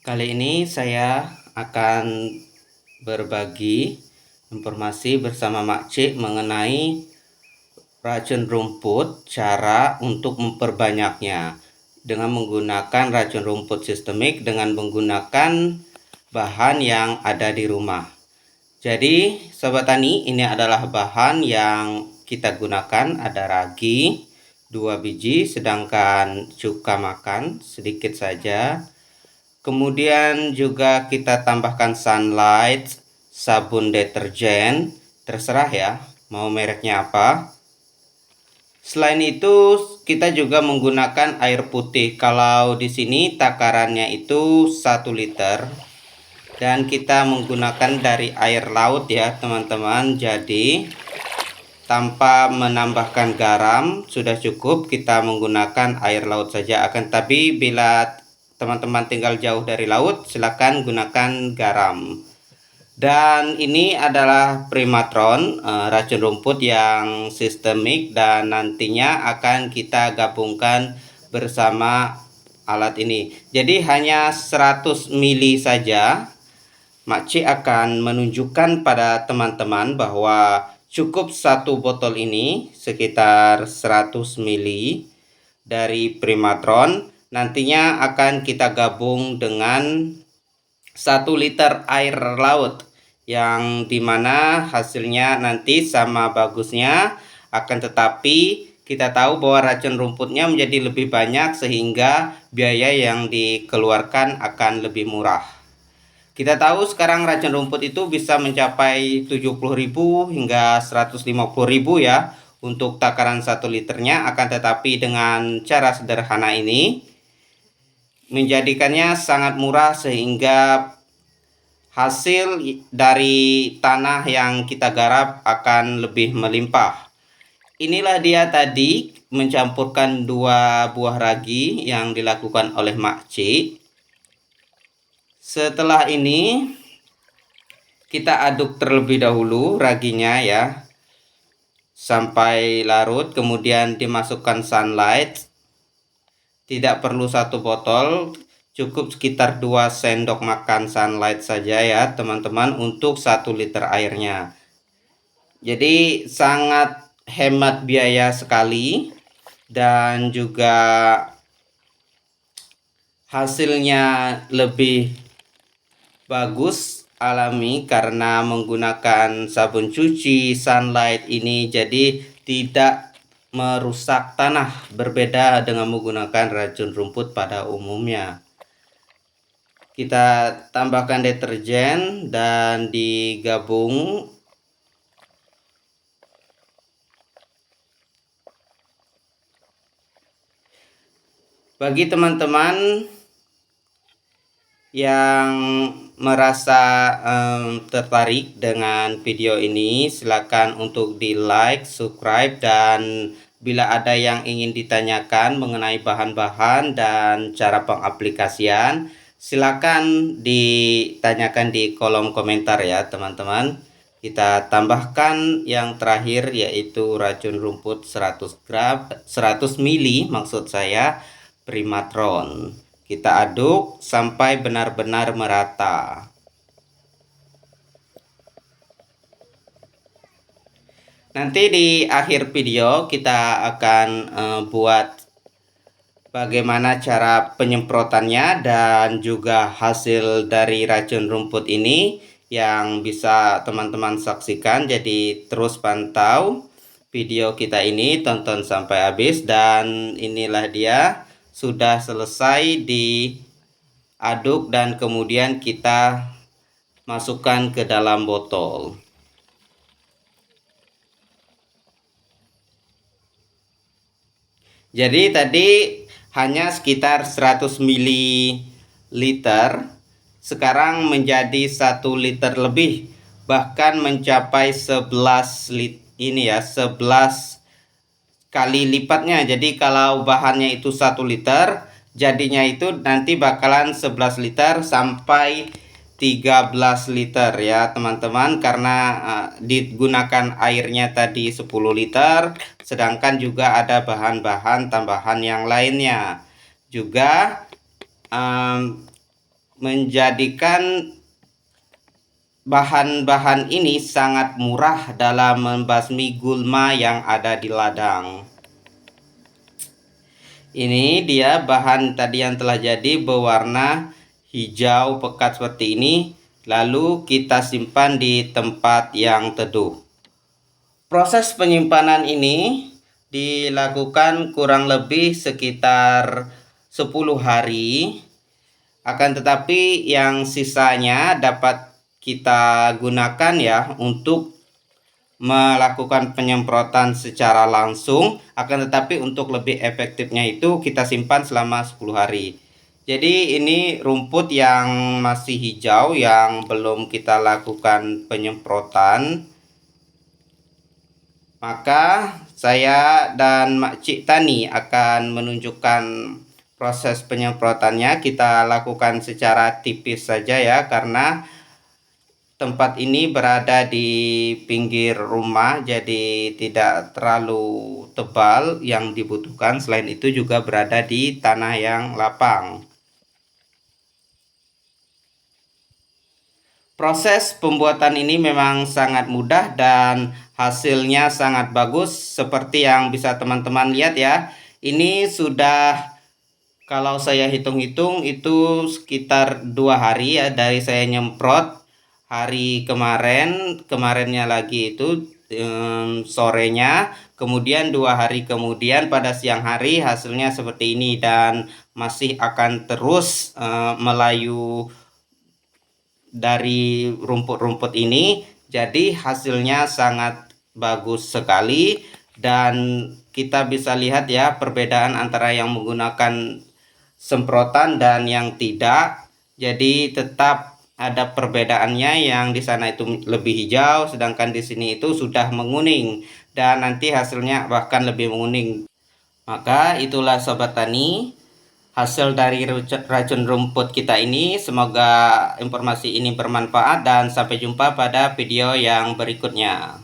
Kali ini saya akan berbagi informasi bersama Makcik mengenai racun rumput, cara untuk memperbanyaknya dengan menggunakan racun rumput sistemik dengan menggunakan bahan yang ada di rumah. Jadi Sobat Tani, ini adalah bahan yang kita gunakan, ada ragi 2 biji, sedangkan cuka makan sedikit saja. Kemudian juga kita tambahkan Sunlight, sabun deterjen, terserah ya mau mereknya apa. Selain itu kita juga menggunakan air putih. Kalau di sini takarannya itu 1 liter dan kita menggunakan dari air laut ya teman-teman. Jadi tanpa menambahkan garam sudah cukup, kita menggunakan air laut saja. Akan tapi bila teman-teman tinggal jauh dari laut, silakan gunakan garam. Dan ini adalah Primatron, racun rumput yang sistemik, dan nantinya akan kita gabungkan bersama alat ini. Jadi hanya 100 ml saja. Makcik akan menunjukkan pada teman-teman bahwa cukup satu botol ini sekitar 100 ml dari Primatron. Nantinya akan kita gabung dengan 1 liter air laut, yang dimana hasilnya nanti sama bagusnya, akan tetapi kita tahu bahwa racun rumputnya menjadi lebih banyak sehingga biaya yang dikeluarkan akan lebih murah. Kita tahu sekarang racun rumput itu bisa mencapai 70.000 hingga 150.000 ya untuk takaran 1 liternya. Akan tetapi dengan cara sederhana ini menjadikannya sangat murah sehingga hasil dari tanah yang kita garap akan lebih melimpah. Inilah dia tadi mencampurkan 2 buah ragi yang dilakukan oleh Makcik. Setelah ini kita aduk terlebih dahulu raginya ya sampai larut, kemudian dimasukkan Sunlight. Tidak perlu 1 botol, cukup sekitar 2 sendok makan Sunlight saja ya teman-teman untuk 1 liter airnya. Jadi sangat hemat biaya sekali dan juga hasilnya lebih bagus alami karena menggunakan sabun cuci Sunlight ini, jadi tidak merusak tanah, berbeda dengan menggunakan racun rumput pada umumnya. Kita tambahkan deterjen dan digabung. Bagi teman-teman yang merasa tertarik dengan video ini, silakan untuk di like, subscribe, dan bila ada yang ingin ditanyakan mengenai bahan-bahan dan cara pengaplikasian, silakan ditanyakan di kolom komentar ya teman-teman. Kita tambahkan yang terakhir yaitu racun rumput 100 ml maksud saya, Primatron. Kita aduk sampai benar-benar merata. Nanti di akhir video kita akan buat bagaimana cara penyemprotannya dan juga hasil dari racun rumput ini yang bisa teman-teman saksikan. Jadi terus pantau video kita ini, tonton sampai habis. Dan inilah dia, sudah selesai diaduk dan kemudian kita masukkan ke dalam botol. Jadi tadi hanya sekitar 100 ml, sekarang menjadi 1 liter lebih, bahkan mencapai 11 ini ya, 11 kali lipatnya. Jadi kalau bahannya itu 1 liter, jadinya itu nanti bakalan 11 liter sampai 13 liter ya teman-teman, karena digunakan airnya tadi 10 liter, sedangkan juga ada bahan-bahan tambahan yang lainnya. Juga menjadikan bahan-bahan ini sangat murah dalam membasmi gulma yang ada di ladang. Ini dia bahan tadi yang telah jadi berwarna hijau pekat seperti ini. Lalu kita simpan di tempat yang teduh. Proses penyimpanan ini dilakukan kurang lebih sekitar 10 hari. Akan tetapi yang sisanya dapat kita gunakan ya untuk melakukan penyemprotan secara langsung, akan tetapi untuk lebih efektifnya itu kita simpan selama 10 hari. Jadi ini rumput yang masih hijau yang belum kita lakukan penyemprotan. Maka saya dan Makcik Tani akan menunjukkan proses penyemprotannya. Kita lakukan secara tipis saja ya, karena tempat ini berada di pinggir rumah, jadi tidak terlalu tebal yang dibutuhkan. Selain itu juga berada di tanah yang lapang. Proses pembuatan ini memang sangat mudah dan hasilnya sangat bagus seperti yang bisa teman-teman lihat ya. Ini sudah, kalau saya hitung-hitung itu sekitar 2 hari ya dari saya nyemprot. Hari kemarinnya lagi itu sorenya, kemudian 2 hari kemudian pada siang hari hasilnya seperti ini, dan masih akan terus melayu dari rumput-rumput ini. Jadi hasilnya sangat bagus sekali, dan kita bisa lihat ya perbedaan antara yang menggunakan semprotan dan yang tidak. Jadi tetap ada perbedaannya, yang di sana itu lebih hijau sedangkan di sini itu sudah menguning, dan nanti hasilnya bahkan lebih menguning. Maka itulah Sobat Tani, hasil dari racun rumput kita ini. Semoga informasi ini bermanfaat dan sampai jumpa pada video yang berikutnya.